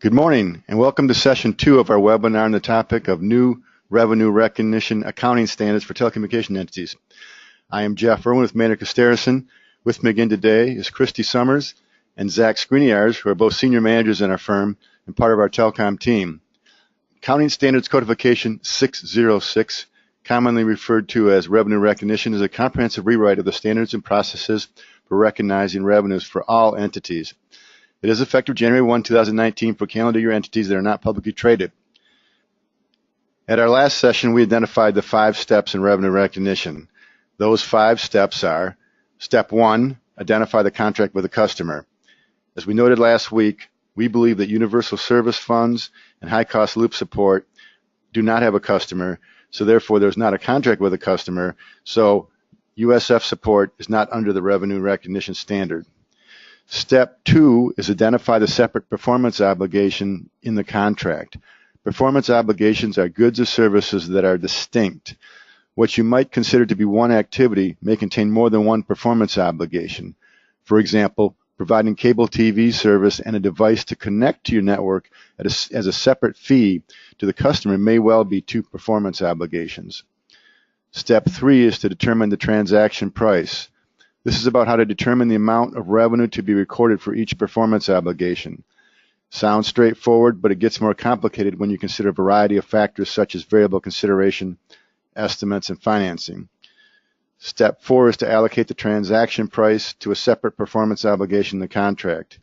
Good morning and welcome to session 2 of our webinar on the topic of new revenue recognition accounting standards for telecommunication entities. I am Jeff Irwin with Webainr Costerisan. With me again today is Christy Summers and Zach Skriniars, who are both senior managers in our firm and part of our telecom team. Accounting Standards Codification 606, commonly referred to as revenue recognition, is a comprehensive rewrite of the standards and processes for recognizing revenues for all entities. It is effective January 1, 2019 for calendar year entities that are not publicly traded. At our last session, we identified the 5 steps in revenue recognition. Those 5 steps are: Step 1, identify the contract with the customer. As we noted last week, we believe that universal service funds and high-cost loop support do not have a customer, so therefore there's not a contract with a customer, so USF support is not under the revenue recognition standard. Step 2 is identify the separate performance obligation in the contract. Performance obligations are goods or services that are distinct. What you might consider to be one activity may contain more than one performance obligation. For example, providing cable TV service and a device to connect to your network as a separate fee to the customer may well be 2 performance obligations. Step 3 is to determine the transaction price. This is about how to determine the amount of revenue to be recorded for each performance obligation. Sounds straightforward, but it gets more complicated when you consider a variety of factors such as variable consideration, estimates, and financing. Step 4 is to allocate the transaction price to a separate performance obligation in the contract.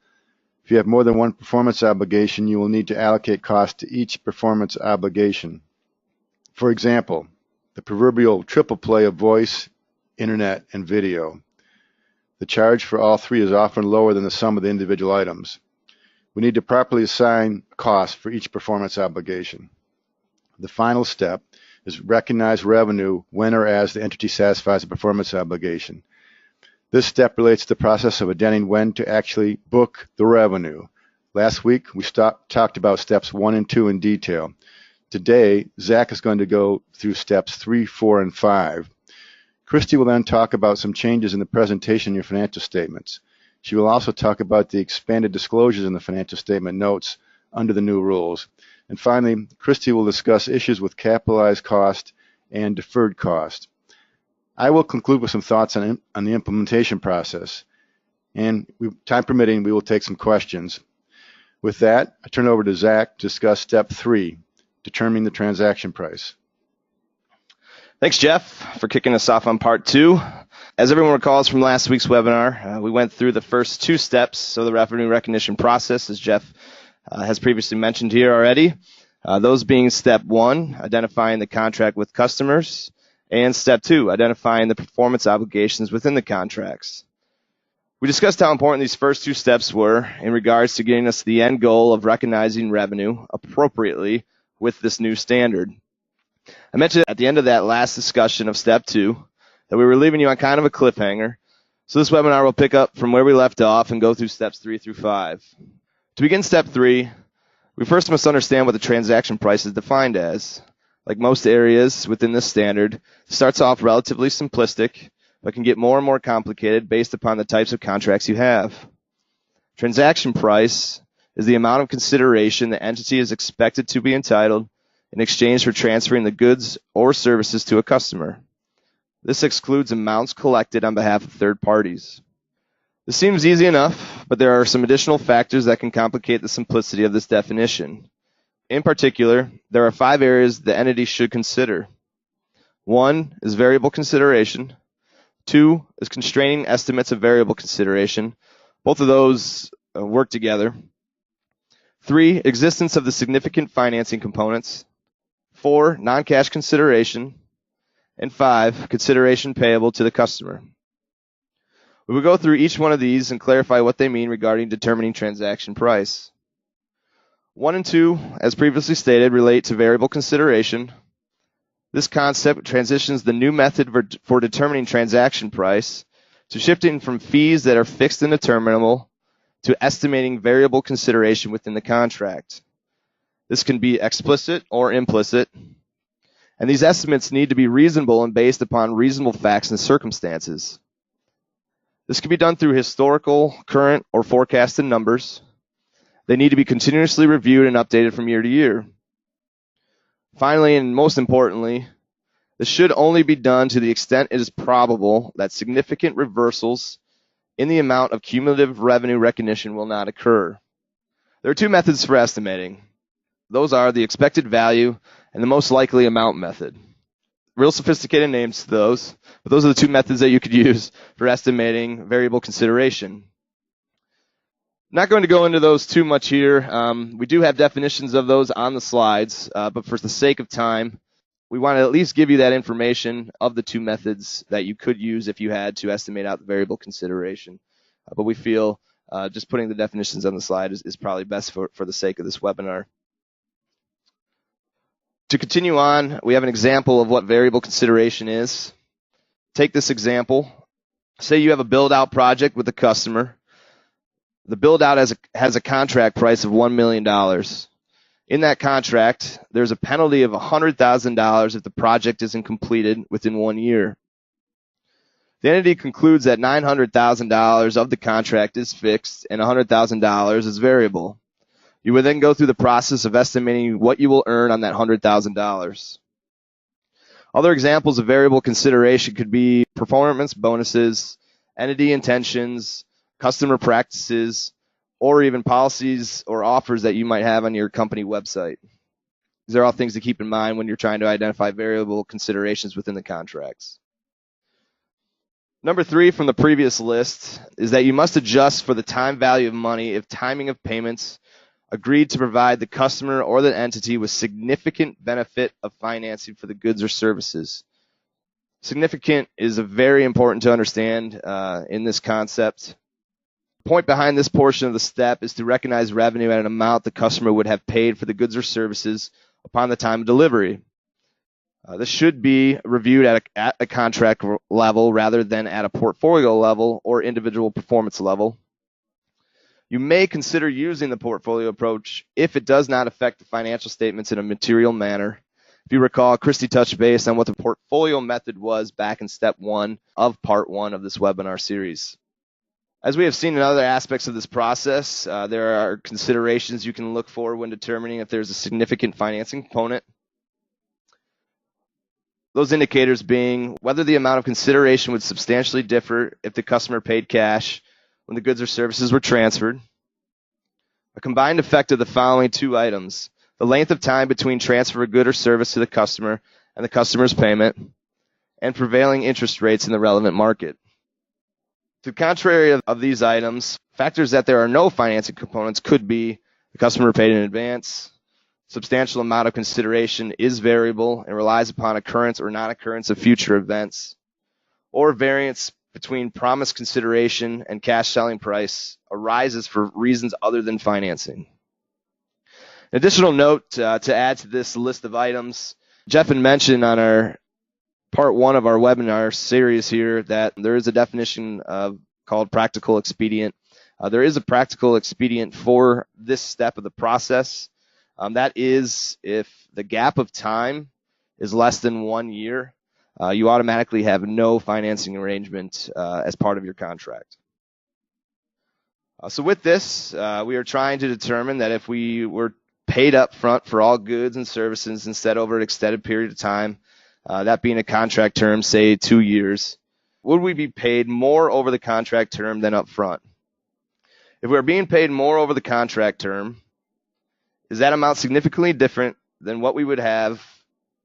If you have more than one performance obligation, you will need to allocate cost to each performance obligation. For example, the proverbial triple play of voice, internet, and video. The charge for all 3 is often lower than the sum of the individual items. We need to properly assign cost for each performance obligation. The final step is recognize revenue when or as the entity satisfies a performance obligation. This step relates to the process of identifying when to actually book the revenue. Last week, we talked about steps 1 and 2 in detail. Today, Zach is going to go through steps 3, 4, and 5. Christy will then talk about some changes in the presentation in your financial statements. She will also talk about the expanded disclosures in the financial statement notes under the new rules. And finally, Christy will discuss issues with capitalized cost and deferred cost. I will conclude with some thoughts on the implementation process. And time permitting, we will take some questions. With that, I turn over to Zach to discuss step 3, determining the transaction price. Thanks, Jeff, for kicking us off on part 2. As everyone recalls from last week's webinar, we went through the first 2 steps of the revenue recognition process, as Jeff has previously mentioned here already. Those being step 1, identifying the contract with customers, and step 2, identifying the performance obligations within the contracts. We discussed how important these first 2 steps were in regards to getting us to the end goal of recognizing revenue appropriately with this new standard. I mentioned at the end of that last discussion of step 2 that we were leaving you on kind of a cliffhanger, so this webinar will pick up from where we left off and go through steps 3 through 5. To begin step 3, we first must understand what the transaction price is defined as. Like most areas within this standard, it starts off relatively simplistic, but can get more and more complicated based upon the types of contracts you have. Transaction price is the amount of consideration the entity is expected to be entitled in exchange for transferring the goods or services to a customer. This excludes amounts collected on behalf of third parties. This seems easy enough, but there are some additional factors that can complicate the simplicity of this definition. In particular, there are 5 areas the entity should consider. 1 is variable consideration. 2 is constraining estimates of variable consideration. Both of those work together. 3, existence of the significant financing components. 4, non-cash consideration, and 5, consideration payable to the customer. We will go through each one of these and clarify what they mean regarding determining transaction price. 1 and 2, as previously stated, relate to variable consideration. This concept transitions the new method for determining transaction price to shifting from fees that are fixed and determinable to estimating variable consideration within the contract. This can be explicit or implicit, and these estimates need to be reasonable and based upon reasonable facts and circumstances. This can be done through historical, current, or forecasted numbers. They need to be continuously reviewed and updated from year to year. Finally, and most importantly, this should only be done to the extent it is probable that significant reversals in the amount of cumulative revenue recognition will not occur. There are two methods for estimating. Those are the expected value and the most likely amount method. Real sophisticated names to those, but those are the two methods that you could use for estimating variable consideration. Not going to go into those too much here. We do have definitions of those on the slides, but for the sake of time, we want to at least give you that information of the two methods that you could use if you had to estimate out the variable consideration. But we feel just putting the definitions on the slide is probably best for the sake of this webinar. To continue on, we have an example of what variable consideration is. Take this example. Say you have a build-out project with a customer. The build-out has a contract price of $1 million. In that contract, there's a penalty of $100,000 if the project isn't completed within 1 year. The entity concludes that $900,000 of the contract is fixed and $100,000 is variable. You would then go through the process of estimating what you will earn on that $100,000. Other examples of variable consideration could be performance bonuses, entity intentions, customer practices, or even policies or offers that you might have on your company website. These are all things to keep in mind when you're trying to identify variable considerations within the contracts. Number 3 from the previous list is that you must adjust for the time value of money if timing of payments agreed to provide the customer or the entity with significant benefit of financing for the goods or services. Significant is very important to understand in this concept. The point behind this portion of the step is to recognize revenue at an amount the customer would have paid for the goods or services upon the time of delivery. This should be reviewed at a contract level rather than at a portfolio level or individual performance level. You may consider using the portfolio approach if it does not affect the financial statements in a material manner. If you recall, Christy touched base on what the portfolio method was back in step 1 of part 1 of this webinar series. As we have seen in other aspects of this process, there are considerations you can look for when determining if there's a significant financing component. Those indicators being whether the amount of consideration would substantially differ if the customer paid cash when the goods or services were transferred. A combined effect of the following two items: the length of time between transfer of good or service to the customer and the customer's payment, and prevailing interest rates in the relevant market. To the contrary of these items, factors that there are no financing components could be the customer paid in advance, substantial amount of consideration is variable and relies upon occurrence or non-occurrence of future events, or variance between promised consideration and cash selling price arises for reasons other than financing. An additional note to add to this list of items, Jeff had mentioned on our part 1 of our webinar series here that there is a definition called practical expedient. There is a practical expedient for this step of the process. That is, if the gap of time is less than 1 year, you automatically have no financing arrangement as part of your contract. So with this, we are trying to determine that if we were paid up front for all goods and services instead over an extended period of time, that being a contract term, say 2 years, would we be paid more over the contract term than up front? If we are being paid more over the contract term, is that amount significantly different than what we would have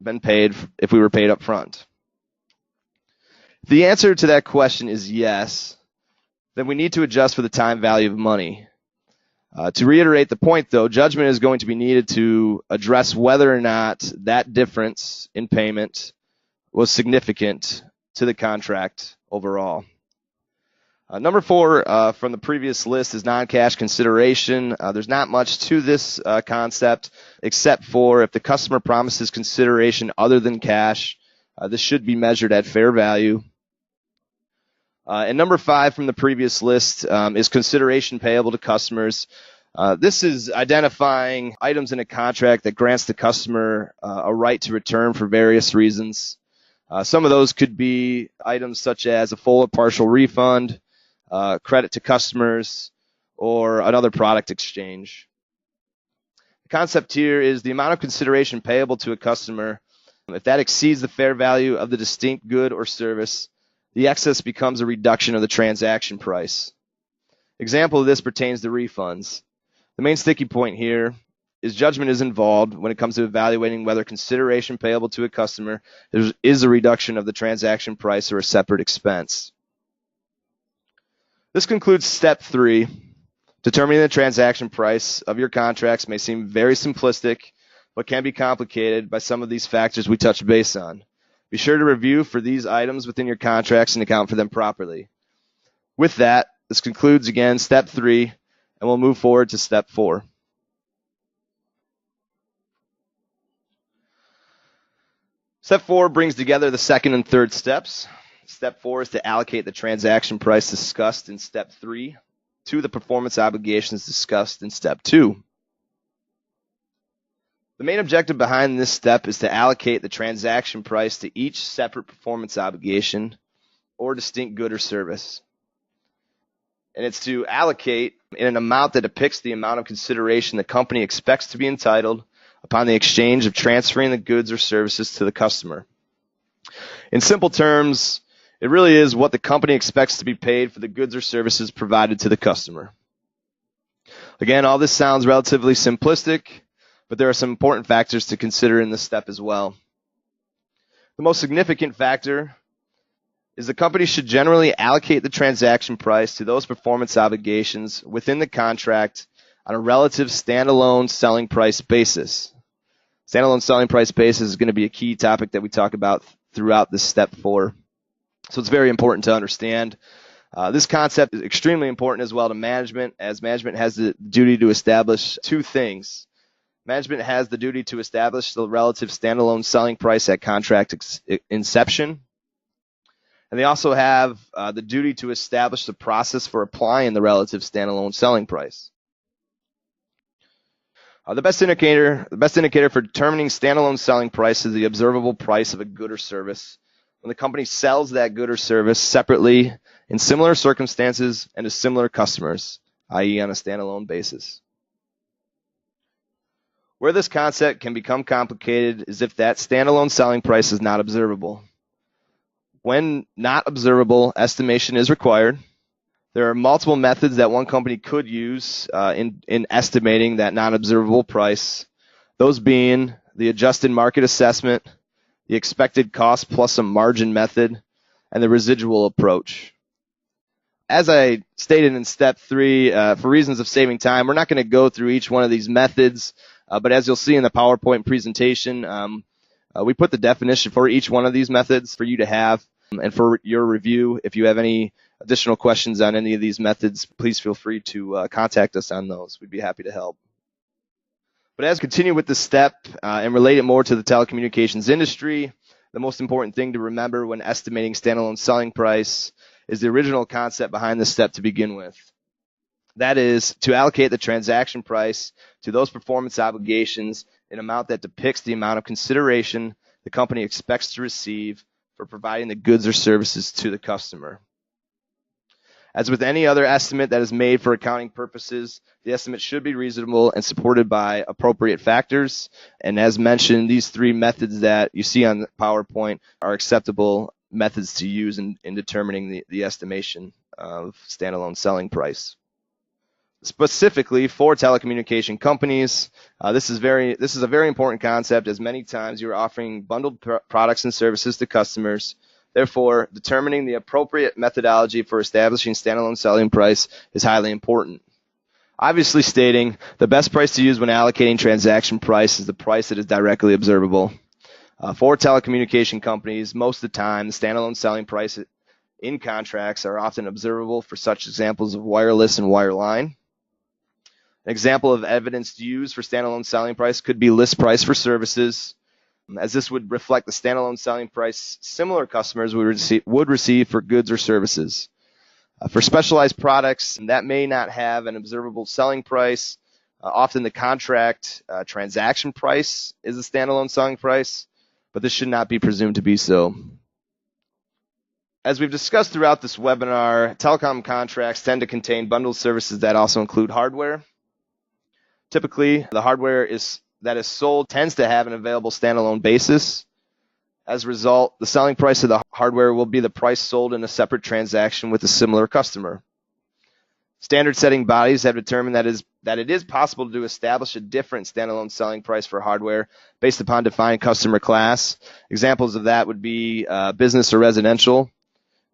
been paid if we were paid up front? If the answer to that question is yes, then we need to adjust for the time value of money. To reiterate the point, though, judgment is going to be needed to address whether or not that difference in payment was significant to the contract overall. Number 4 from the previous list is non-cash consideration. There's not much to this concept except for if the customer promises consideration other than cash, this should be measured at fair value. And number 5 from the previous list is consideration payable to customers. This is identifying items in a contract that grants the customer a right to return for various reasons. Some of those could be items such as a full or partial refund, credit to customers, or another product exchange. concept here is the amount of consideration payable to a customer. If that exceeds the fair value of the distinct good or service, the excess becomes a reduction of the transaction price. Example of this pertains to refunds. The main sticky point here is judgment is involved when it comes to evaluating whether consideration payable to a customer is a reduction of the transaction price or a separate expense. This concludes step 3. Determining the transaction price of your contracts may seem very simplistic, but can be complicated by some of these factors we touched base on. Be sure to review for these items within your contracts and account for them properly. With that, this concludes again step 3, and we'll move forward to step 4. Step 4 brings together the second and third steps. Step 4 is to allocate the transaction price discussed in step 3 to the performance obligations discussed in step 2. The main objective behind this step is to allocate the transaction price to each separate performance obligation or distinct good or service. And it's to allocate in an amount that depicts the amount of consideration the company expects to be entitled upon the exchange of transferring the goods or services to the customer. In simple terms, it really is what the company expects to be paid for the goods or services provided to the customer. Again, all this sounds relatively simplistic, but there are some important factors to consider in this step as well. The most significant factor is the company should generally allocate the transaction price to those performance obligations within the contract on a relative standalone selling price basis. Standalone selling price basis is going to be a key topic that we talk about throughout this step 4. So it's very important to understand. This concept is extremely important as well to management, as management has the duty to establish two things. Management has the duty to establish the relative standalone selling price at contract inception. And they also have the duty to establish the process for applying the relative standalone selling price. The best indicator for determining standalone selling price is the observable price of a good or service when the company sells that good or service separately in similar circumstances and to similar customers, i.e. on a standalone basis. Where this concept can become complicated is if that standalone selling price is not observable. When not observable, estimation is required. There are multiple methods that one company could use in estimating that non-observable price, those being the adjusted market assessment, the expected cost plus a margin method, and the residual approach. As I stated in step 3, for reasons of saving time, we're not going to go through each one of these methods, but as you'll see in the PowerPoint presentation, we put the definition for each one of these methods for you to have and for your review. If you have any additional questions on any of these methods, please feel free to contact us on those. We'd be happy to help. But as we continue with this step and relate it more to the telecommunications industry, the most important thing to remember when estimating standalone selling price is the original concept behind this step to begin with. That is to allocate the transaction price to those performance obligations in an amount that depicts the amount of consideration the company expects to receive for providing the goods or services to the customer. As with any other estimate that is made for accounting purposes, the estimate should be reasonable and supported by appropriate factors. And as mentioned, these 3 methods that you see on the PowerPoint are acceptable methods to use in determining the estimation of standalone selling price. Specifically for telecommunication companies, this is a very important concept, as many times you're offering bundled products and services to customers. Therefore, determining the appropriate methodology for establishing standalone selling price is highly important. Obviously stating the best price to use when allocating transaction price is the price that is directly observable. For telecommunication companies, most of the time, the standalone selling price in contracts are often observable for such examples of wireless and wireline. An example of evidence used for standalone selling price could be list price for services, as this would reflect the standalone selling price similar customers would receive for goods or services. For specialized products that may not have an observable selling price, often the contract transaction price is a standalone selling price, but this should not be presumed to be so. As we've discussed throughout this webinar, telecom contracts tend to contain bundled services that also include hardware. Typically, the hardware that is sold tends to have an available standalone basis. As a result, the selling price of the hardware will be the price sold in a separate transaction with a similar customer. Standard setting bodies have determined that it is possible to establish a different standalone selling price for hardware based upon defined customer class. Examples of that would be business or residential,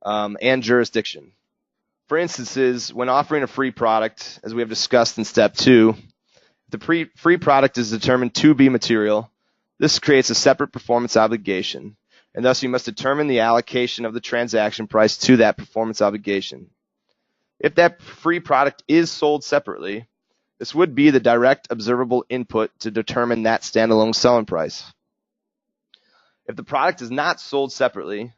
and jurisdiction. For instances, when offering a free product, as we have discussed in step 2, the free product is determined to be material. This creates a separate performance obligation, and thus you must determine the allocation of the transaction price to that performance obligation. If that free product is sold separately, this would be the direct observable input to determine that standalone selling price. If the product is not sold separately,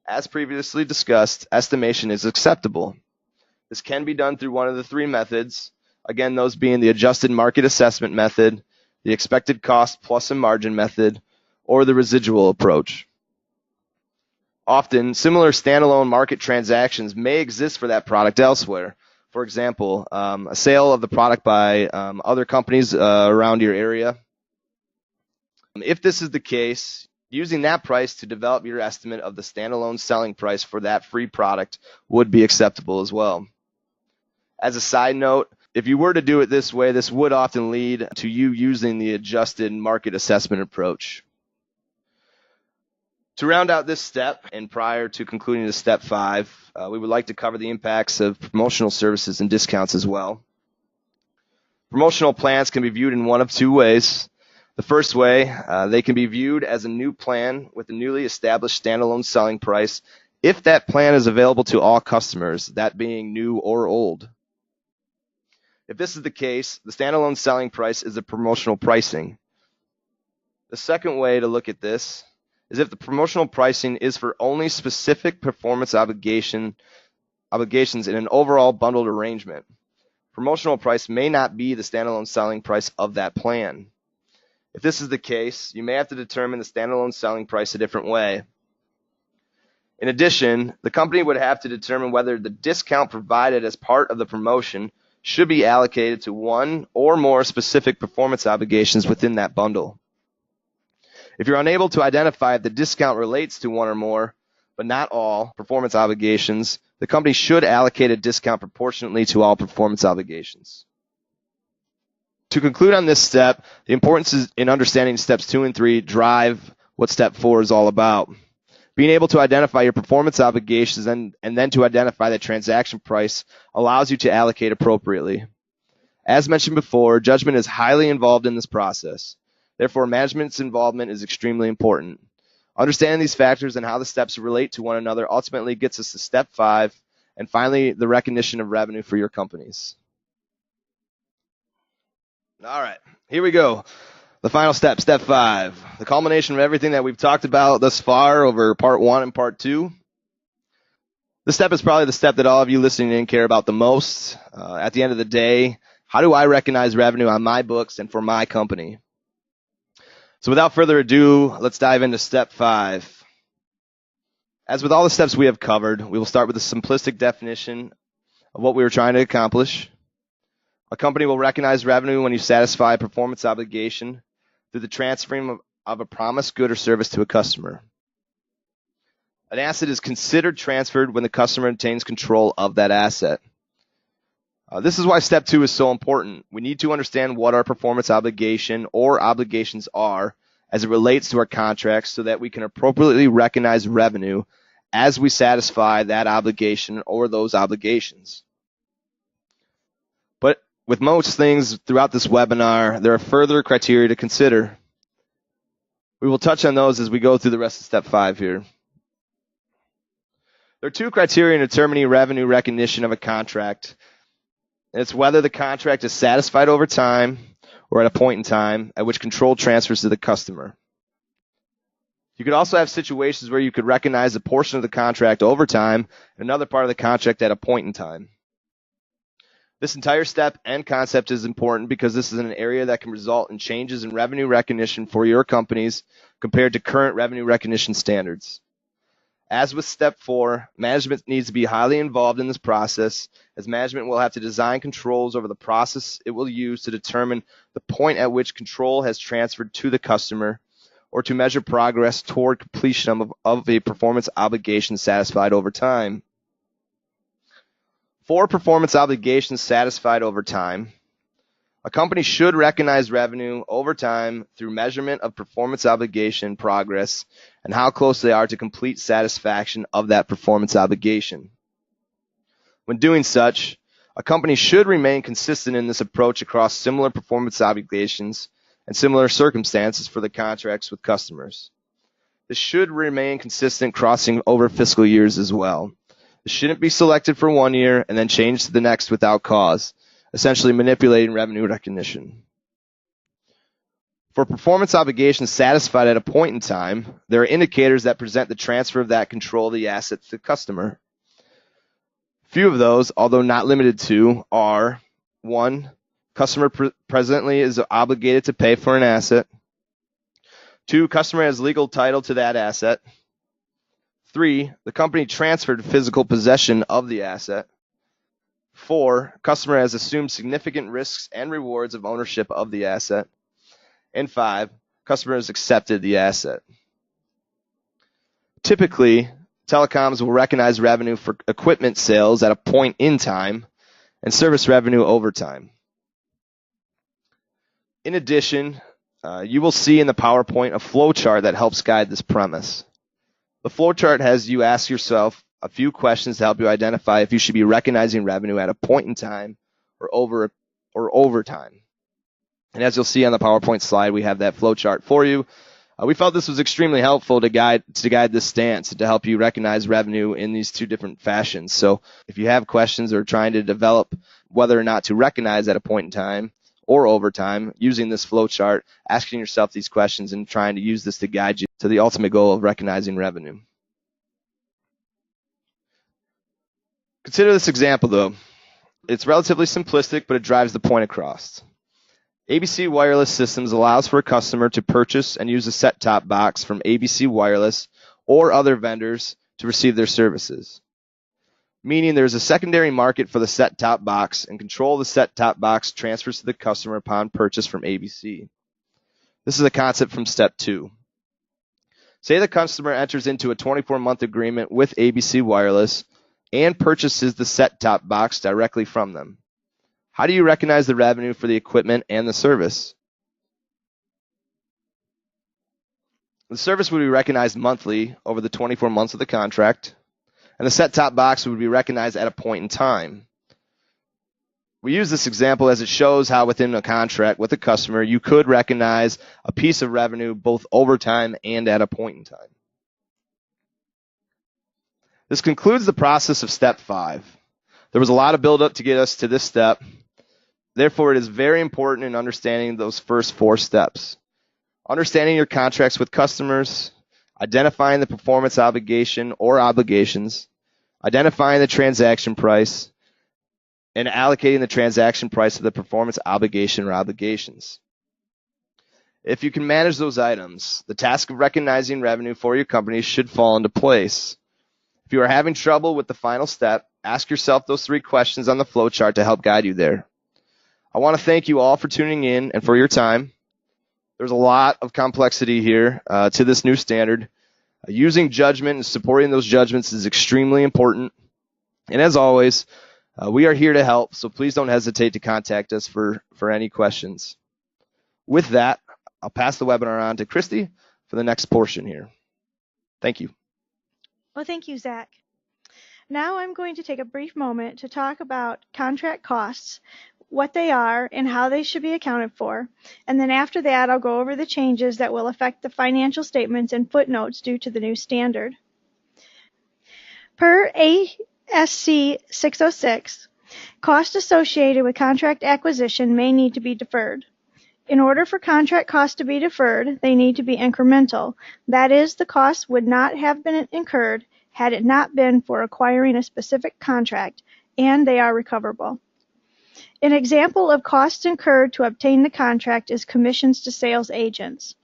as previously discussed, estimation is acceptable. This can be done through one of the 3 methods, again, those being the adjusted market assessment method, the expected cost plus a margin method, or the residual approach. Often, similar standalone market transactions may exist for that product elsewhere. For example, a sale of the product by other companies around your area. If this is the case, using that price to develop your estimate of the standalone selling price for that free product would be acceptable as well. As a side note, if you were to do it this way, this would often lead to you using the adjusted market assessment approach. To round out this step, and prior to concluding to step 5, we would like to cover the impacts of promotional services and discounts as well. Promotional plans can be viewed in one of 2 ways. The first way, they can be viewed as a new plan with a newly established standalone selling price if that plan is available to all customers, that being new or old. If this is the case, the standalone selling price is the promotional pricing. The second way to look at this is if the promotional pricing is for only specific performance obligations in an overall bundled arrangement. Promotional price may not be the standalone selling price of that plan. If this is the case, you may have to determine the standalone selling price a different way. In addition, the company would have to determine whether the discount provided as part of the promotion should be allocated to one or more specific performance obligations within that bundle. If you're unable to identify if the discount relates to one or more, but not all, performance obligations, the company should allocate a discount proportionately to all performance obligations. To conclude on this step, the importance in understanding steps 2 and 3 drive what step 4 is all about. Being able to identify your performance obligations and then to identify the transaction price allows you to allocate appropriately. As mentioned before, judgment is highly involved in this process. Therefore, management's involvement is extremely important. Understanding these factors and how the steps relate to one another ultimately gets us to step 5, and finally, the recognition of revenue for your companies. All right, here we go. The final step, step 5, the culmination of everything that we've talked about thus far over part 1 and part 2. This step is probably the step that all of you listening in care about the most. At the end of the day, how do I recognize revenue on my books and for my company? So without further ado, let's dive into step 5. As with all the steps we have covered, we will start with a simplistic definition of what we were trying to accomplish. A company will recognize revenue when you satisfy a performance obligation through the transferring of a promised good or service to a customer. An asset is considered transferred when the customer obtains control of that asset. This is why step 2 is so important. We need to understand what our performance obligation or obligations are as it relates to our contracts so that we can appropriately recognize revenue as we satisfy that obligation or those obligations. But with most things throughout this webinar, there are further criteria to consider. We will touch on those as we go through the rest of step 5 here. There are 2 criteria in determining revenue recognition of a contract. And it's whether the contract is satisfied over time or at a point in time at which control transfers to the customer. You could also have situations where you could recognize a portion of the contract over time and another part of the contract at a point in time. This entire step and concept is important because this is an area that can result in changes in revenue recognition for your companies compared to current revenue recognition standards. As with step 4, management needs to be highly involved in this process, as management will have to design controls over the process it will use to determine the point at which control has transferred to the customer, or to measure progress toward completion of a performance obligation satisfied over time. For performance obligations satisfied over time, a company should recognize revenue over time through measurement of performance obligation progress and how close they are to complete satisfaction of that performance obligation. When doing such, a company should remain consistent in this approach across similar performance obligations and similar circumstances for the contracts with customers. This should remain consistent crossing over fiscal years as well. It shouldn't be selected for 1 year and then changed to the next without cause, essentially manipulating revenue recognition. For performance obligations satisfied at a point in time, there are indicators that present the transfer of that control of the asset to the customer. Few of those, although not limited to, are 1. Customer presently is obligated to pay for an asset. 2. Customer has legal title to that asset. 3. The company transferred physical possession of the asset. 4. Customer has assumed significant risks and rewards of ownership of the asset. And 5. Customer has accepted the asset. Typically, telecoms will recognize revenue for equipment sales at a point in time and service revenue over time. In addition, you will see in the PowerPoint a flowchart that helps guide this premise. The flowchart has you ask yourself a few questions to help you identify if you should be recognizing revenue at a point in time or over time. And as you'll see on the PowerPoint slide, we have that flowchart for you. We felt this was extremely helpful to guide this stance and to help you recognize revenue in these two different fashions. So if you have questions or trying to develop whether or not to recognize at a point in time or over time, using this flowchart, asking yourself these questions and trying to use this to guide you to the ultimate goal of recognizing revenue. Consider this example though. It's relatively simplistic, but it drives the point across. ABC Wireless Systems allows for a customer to purchase and use a set-top box from ABC Wireless or other vendors to receive their services. Meaning there's a secondary market for the set-top box, and control of the set-top box transfers to the customer upon purchase from ABC. This is a concept from step 2. Say the customer enters into a 24-month agreement with ABC Wireless and purchases the set-top box directly from them. How do you recognize the revenue for the equipment and the service? The service would be recognized monthly over the 24 months of the contract, and the set-top box would be recognized at a point in time. We use this example as it shows how within a contract with a customer, you could recognize a piece of revenue both over time and at a point in time. This concludes the process of step 5. There was a lot of build-up to get us to this step. Therefore, it is very important in understanding those first 4 steps. Understanding your contracts with customers, identifying the performance obligation or obligations, identifying the transaction price, and allocating the transaction price to the performance obligation or obligations. If you can manage those items, the task of recognizing revenue for your company should fall into place. If you are having trouble with the final step, ask yourself those 3 questions on the flowchart to help guide you there. I want to thank you all for tuning in and for your time. There's a lot of complexity here to this new standard. Using judgment and supporting those judgments is extremely important. And as always, we are here to help, so please don't hesitate to contact us for any questions. With that, I'll pass the webinar on to Christy for the next portion here. Thank you. Well, thank you, Zach. Now I'm going to take a brief moment to talk about contract costs, what they are, and how they should be accounted for. And then after that, I'll go over the changes that will affect the financial statements and footnotes due to the new standard. Per ASC 606, costs associated with contract acquisition may need to be deferred. In order for contract costs to be deferred, they need to be incremental. That is, the costs would not have been incurred had it not been for acquiring a specific contract, and they are recoverable. An example of costs incurred to obtain the contract is commissions to sales agents.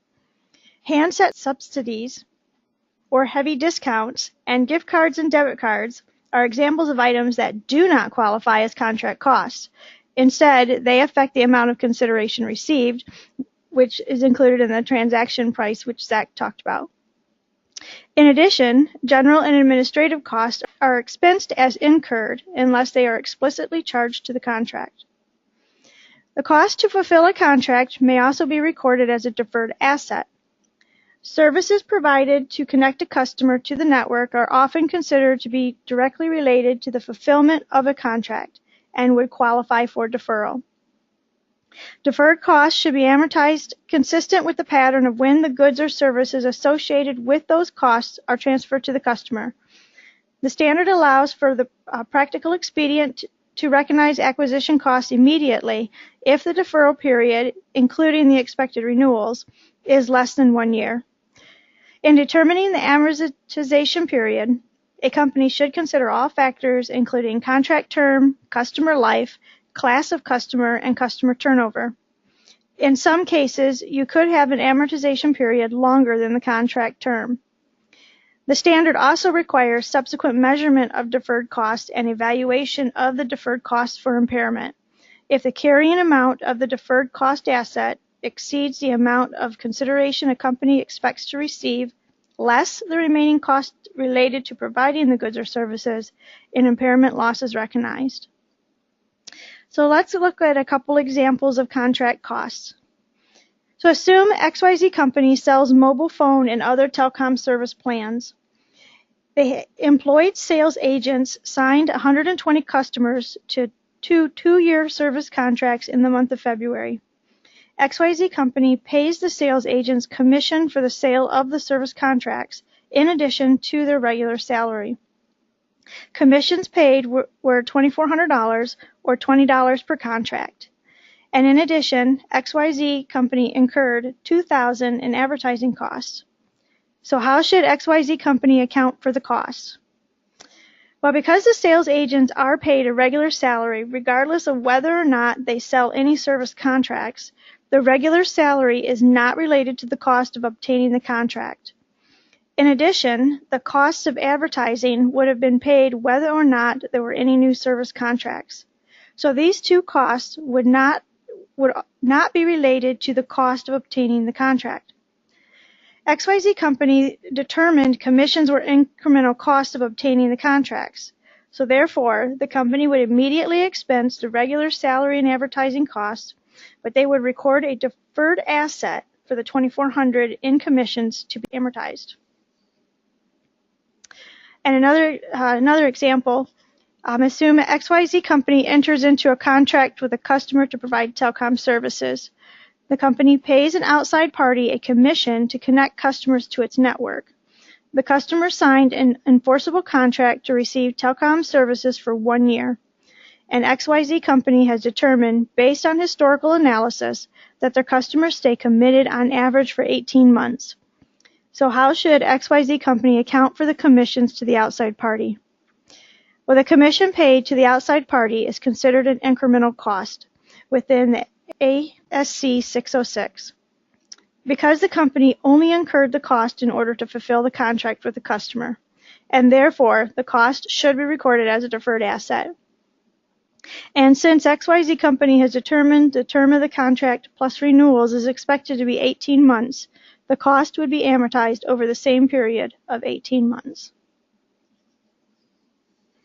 Handset subsidies or heavy discounts, and gift cards and debit cards are examples of items that do not qualify as contract costs. Instead, they affect the amount of consideration received, which is included in the transaction price, which Zach talked about. In addition, general and administrative costs are expensed as incurred unless they are explicitly charged to the contract. The cost to fulfill a contract may also be recorded as a deferred asset. Services provided to connect a customer to the network are often considered to be directly related to the fulfillment of a contract and would qualify for deferral. Deferred costs should be amortized consistent with the pattern of when the goods or services associated with those costs are transferred to the customer. The standard allows for the practical expedient to recognize acquisition costs immediately if the deferral period, including the expected renewals, is less than 1 year. In determining the amortization period, a company should consider all factors including contract term, customer life, class of customer, and customer turnover. In some cases, you could have an amortization period longer than the contract term. The standard also requires subsequent measurement of deferred costs and evaluation of the deferred costs for impairment. If the carrying amount of the deferred cost asset exceeds the amount of consideration a company expects to receive, less the remaining cost related to providing the goods or services, an impairment loss is recognized. So let's look at a couple examples of contract costs. So assume XYZ company sells mobile phone and other telecom service plans. They employed sales agents, signed 120 customers to two 2-year service contracts in the month of February. XYZ company pays the sales agents commission for the sale of the service contracts in addition to their regular salary. Commissions paid were $2,400 or $20 per contract. And in addition, XYZ company incurred $2,000 in advertising costs. So how should XYZ company account for the costs? Well, because the sales agents are paid a regular salary, regardless of whether or not they sell any service contracts, the regular salary is not related to the cost of obtaining the contract. In addition, the costs of advertising would have been paid whether or not there were any new service contracts. So these two costs would not be related to the cost of obtaining the contract. XYZ company determined commissions were incremental costs of obtaining the contracts. So therefore, the company would immediately expense the regular salary and advertising costs, but they would record a deferred asset for the $2,400 in commissions to be amortized. And another example, assume XYZ company enters into a contract with a customer to provide telecom services. The company pays an outside party a commission to connect customers to its network. The customer signed an enforceable contract to receive telecom services for 1 year. And XYZ company has determined, based on historical analysis, that their customers stay committed on average for 18 months. So how should XYZ company account for the commissions to the outside party? Well, the commission paid to the outside party is considered an incremental cost within the ASC 606. Because the company only incurred the cost in order to fulfill the contract with the customer, and therefore the cost should be recorded as a deferred asset. And since XYZ company has determined the term of the contract plus renewals is expected to be 18 months, the cost would be amortized over the same period of 18 months.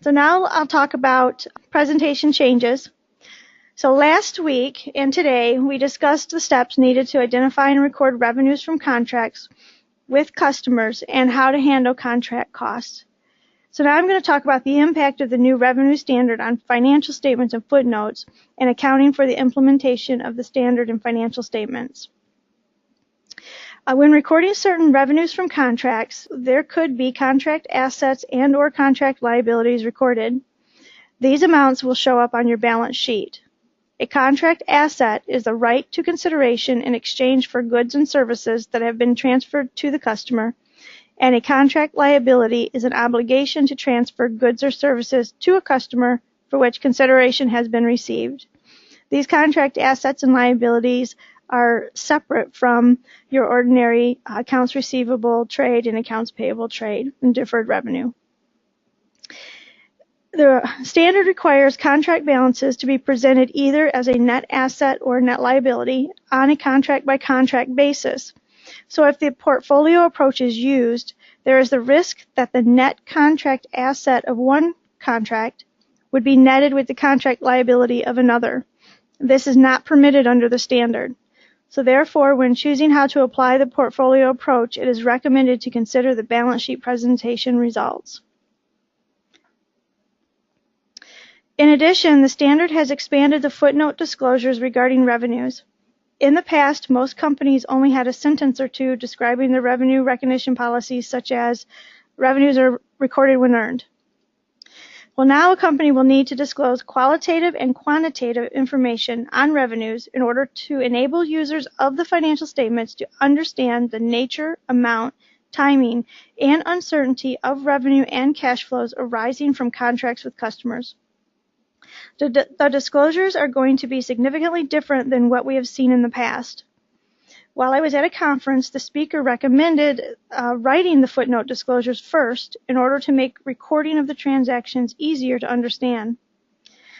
So now I'll talk about presentation changes. So last week and today, we discussed the steps needed to identify and record revenues from contracts with customers and how to handle contract costs. So now I'm going to talk about the impact of the new revenue standard on financial statements and footnotes and accounting for the implementation of the standard in financial statements. When recording certain revenues from contracts, there could be contract assets and or contract liabilities recorded. These amounts will show up on your balance sheet. A contract asset is the right to consideration in exchange for goods and services that have been transferred to the customer, and a contract liability is an obligation to transfer goods or services to a customer for which consideration has been received. These contract assets and liabilities are separate from your ordinary accounts receivable trade and accounts payable trade and deferred revenue. The standard requires contract balances to be presented either as a net asset or net liability on a contract-by-contract basis. So if the portfolio approach is used, there is the risk that the net contract asset of one contract would be netted with the contract liability of another. This is not permitted under the standard. So therefore, when choosing how to apply the portfolio approach, it is recommended to consider the balance sheet presentation results. In addition, the standard has expanded the footnote disclosures regarding revenues. In the past, most companies only had a sentence or two describing their revenue recognition policies, such as revenues are recorded when earned. Well, now a company will need to disclose qualitative and quantitative information on revenues in order to enable users of the financial statements to understand the nature, amount, timing, and uncertainty of revenue and cash flows arising from contracts with customers. The disclosures are going to be significantly different than what we have seen in the past. While I was at a conference, the speaker recommended writing the footnote disclosures first in order to make recording of the transactions easier to understand.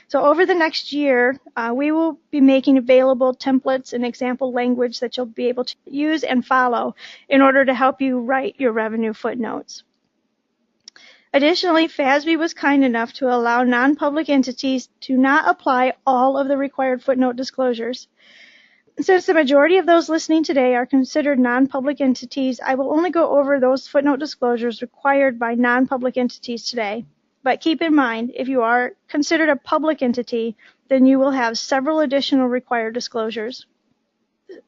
So over the next year, we will be making available templates and example language that you'll be able to use and follow in order to help you write your revenue footnotes. Additionally, FASB was kind enough to allow non-public entities to not apply all of the required footnote disclosures. Since the majority of those listening today are considered non-public entities, I will only go over those footnote disclosures required by non-public entities today. But keep in mind, if you are considered a public entity, then you will have several additional required disclosures.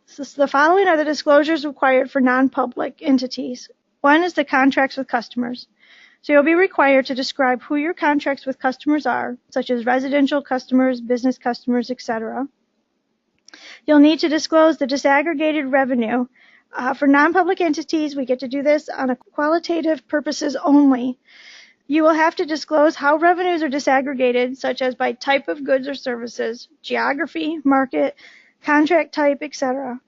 So the following are the disclosures required for non-public entities. One is the contracts with customers. So you'll be required to describe who your contracts with customers are, such as residential customers, business customers, etc. You'll need to disclose the disaggregated revenue. For non-public entities, we get to do this on a qualitative purposes only. You will have to disclose how revenues are disaggregated, such as by type of goods or services, geography, market, contract type, etc.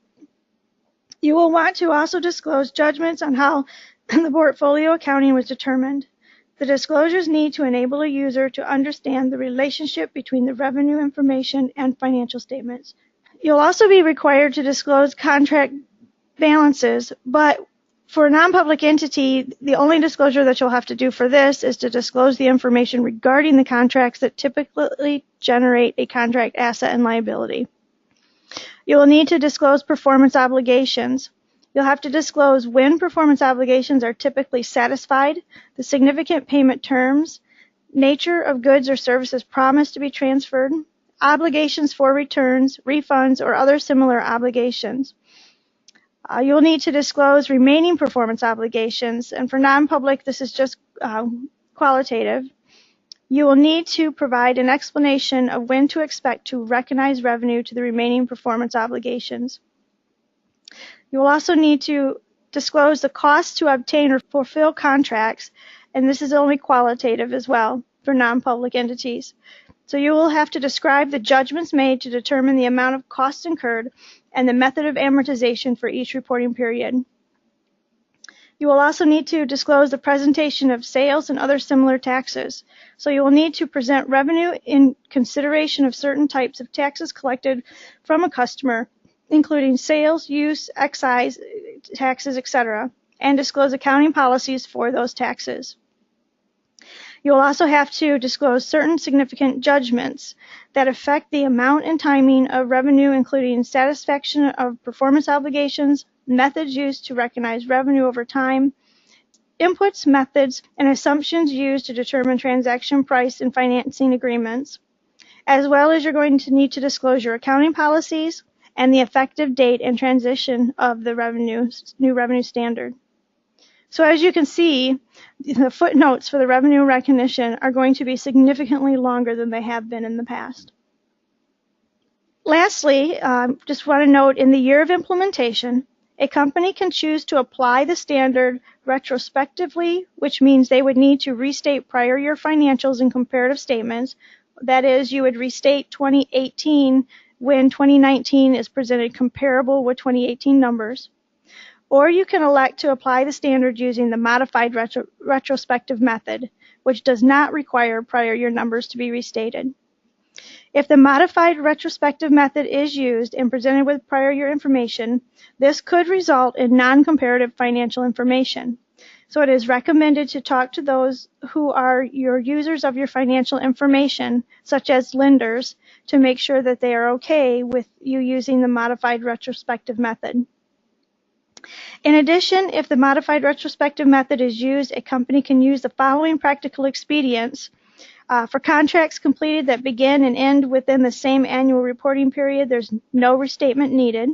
You will want to also disclose judgments on how the portfolio accounting was determined. The disclosures need to enable a user to understand the relationship between the revenue information and financial statements. You'll also be required to disclose contract balances, but for a non-public entity, the only disclosure that you'll have to do for this is to disclose the information regarding the contracts that typically generate a contract asset and liability. You will need to disclose performance obligations. You'll have to disclose when performance obligations are typically satisfied, the significant payment terms, nature of goods or services promised to be transferred, obligations for returns, refunds, or other similar obligations. You'll need to disclose remaining performance obligations, and for non-public, this is just qualitative. You will need to provide an explanation of when to expect to recognize revenue to the remaining performance obligations. You will also need to disclose the cost to obtain or fulfill contracts, and this is only qualitative as well for non-public entities. So you will have to describe the judgments made to determine the amount of costs incurred and the method of amortization for each reporting period. You will also need to disclose the presentation of sales and other similar taxes. So you will need to present revenue in consideration of certain types of taxes collected from a customer, including sales, use, excise, taxes, etc., and disclose accounting policies for those taxes. You will also have to disclose certain significant judgments that affect the amount and timing of revenue, including satisfaction of performance obligations, methods used to recognize revenue over time, inputs, methods, and assumptions used to determine transaction price and financing agreements, as well as you're going to need to disclose your accounting policies and the effective date and transition of the new revenue standard. So as you can see, the footnotes for the revenue recognition are going to be significantly longer than they have been in the past. Lastly, just want to note, in the year of implementation, a company can choose to apply the standard retrospectively, which means they would need to restate prior year financials and comparative statements. That is, you would restate 2018 when 2019 is presented comparable with 2018 numbers. Or you can elect to apply the standard using the modified retrospective method, which does not require prior year numbers to be restated. If the modified retrospective method is used and presented with prior year information, this could result in non-comparative financial information. So it is recommended to talk to those who are your users of your financial information, such as lenders, to make sure that they are okay with you using the modified retrospective method. In addition, if the modified retrospective method is used, a company can use the following practical expedients. For contracts completed that begin and end within the same annual reporting period, there's no restatement needed.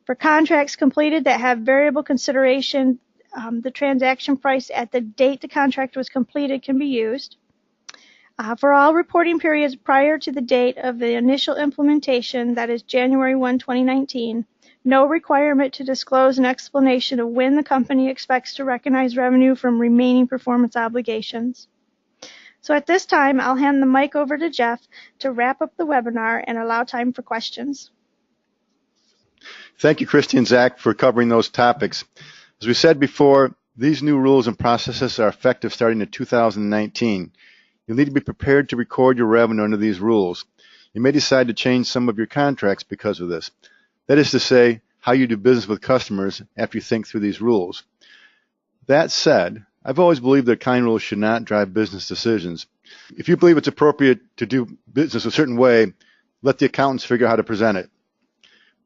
For contracts completed that have variable consideration, the transaction price at the date the contract was completed can be used. For all reporting periods prior to the date of the initial implementation, that is January 1, 2019, no requirement to disclose an explanation of when the company expects to recognize revenue from remaining performance obligations. So at this time, I'll hand the mic over to Jeff to wrap up the webinar and allow time for questions. Thank you, Christy and Zach, for covering those topics. As we said before, these new rules and processes are effective starting in 2019. You'll need to be prepared to record your revenue under these rules. You may decide to change some of your contracts because of this. That is to say, how you do business with customers after you think through these rules. That said, I've always believed that accounting rules should not drive business decisions. If you believe it's appropriate to do business a certain way, let the accountants figure out how to present it.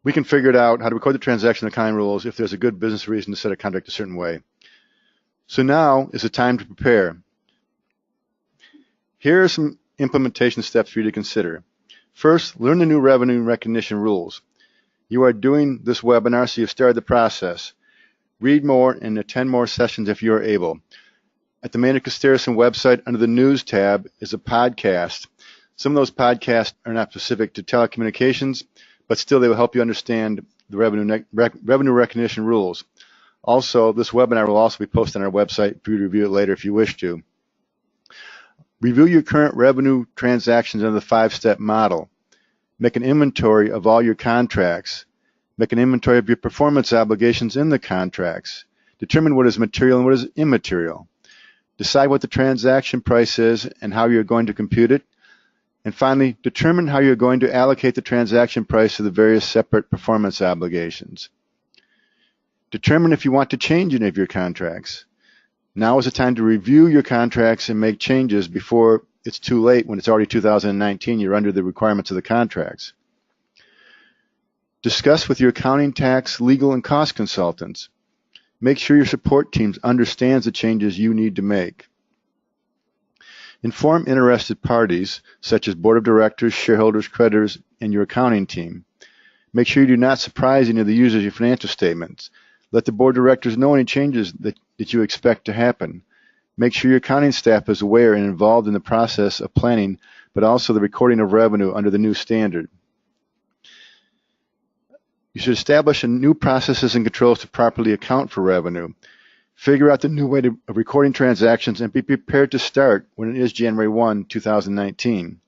We can figure it out how to record the transaction accounting rules if there's a good business reason to set a contract a certain way. So now is the time to prepare. Here are some implementation steps for you to consider. First, learn the new revenue recognition rules. You are doing this webinar, so you've started the process. Read more and attend more sessions if you are able. At the Maynard Costerisan website, under the News tab, is a podcast. Some of those podcasts are not specific to telecommunications, but still they will help you understand the revenue recognition rules. Also, this webinar will also be posted on our website for you to review it later if you wish to. Review your current revenue transactions under the 5-step model. Make an inventory of all your contracts. Make an inventory of your performance obligations in the contracts. Determine what is material and what is immaterial. Decide what the transaction price is and how you're going to compute it. And finally, determine how you're going to allocate the transaction price to the various separate performance obligations. Determine if you want to change any of your contracts. Now is the time to review your contracts and make changes before it's too late. When it's already 2019, you're under the requirements of the contracts. Discuss with your accounting, tax, legal, and cost consultants. Make sure your support teams understands the changes you need to make. Inform interested parties, such as board of directors, shareholders, creditors, and your accounting team. Make sure you do not surprise any of the users of your financial statements. Let the board of directors know any changes that you expect to happen. Make sure your accounting staff is aware and involved in the process of planning, but also the recording of revenue under the new standard. You should establish new processes and controls to properly account for revenue. Figure out the new way of recording transactions and be prepared to start when it is January 1, 2019.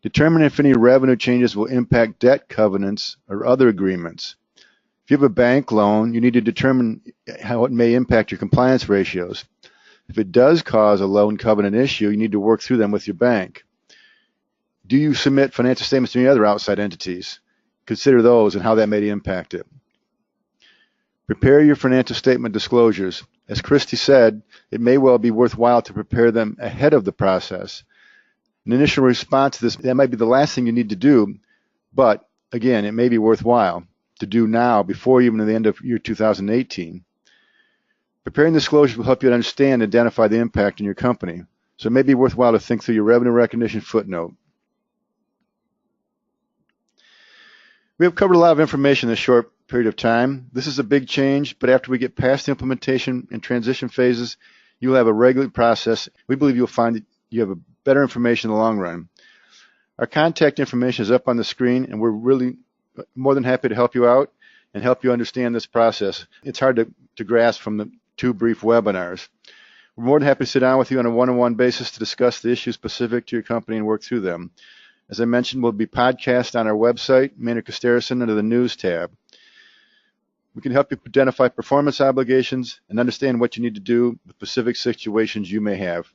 Determine if any revenue changes will impact debt covenants or other agreements. If you have a bank loan, you need to determine how it may impact your compliance ratios. If it does cause a loan covenant issue, you need to work through them with your bank. Do you submit financial statements to any other outside entities? Consider those and how that may impact it. Prepare your financial statement disclosures. As Christy said, it may well be worthwhile to prepare them ahead of the process. An initial response to this, that might be the last thing you need to do, but again, it may be worthwhile to do now before even the end of year 2018. Preparing disclosures will help you to understand and identify the impact in your company. So it may be worthwhile to think through your revenue recognition footnote. We have covered a lot of information in a short period of time. This is a big change, but after we get past the implementation and transition phases, you'll have a regular process. We believe you'll find that you have a better information in the long run. Our contact information is up on the screen, and we're really more than happy to help you out and help you understand this process. It's hard to grasp from the 2 brief webinars. We're more than happy to sit down with you on a one-on-one basis to discuss the issues specific to your company and work through them. As I mentioned, will be podcast on our website, Maynard Costerisan, under the News tab. We can help you identify performance obligations and understand what you need to do with specific situations you may have.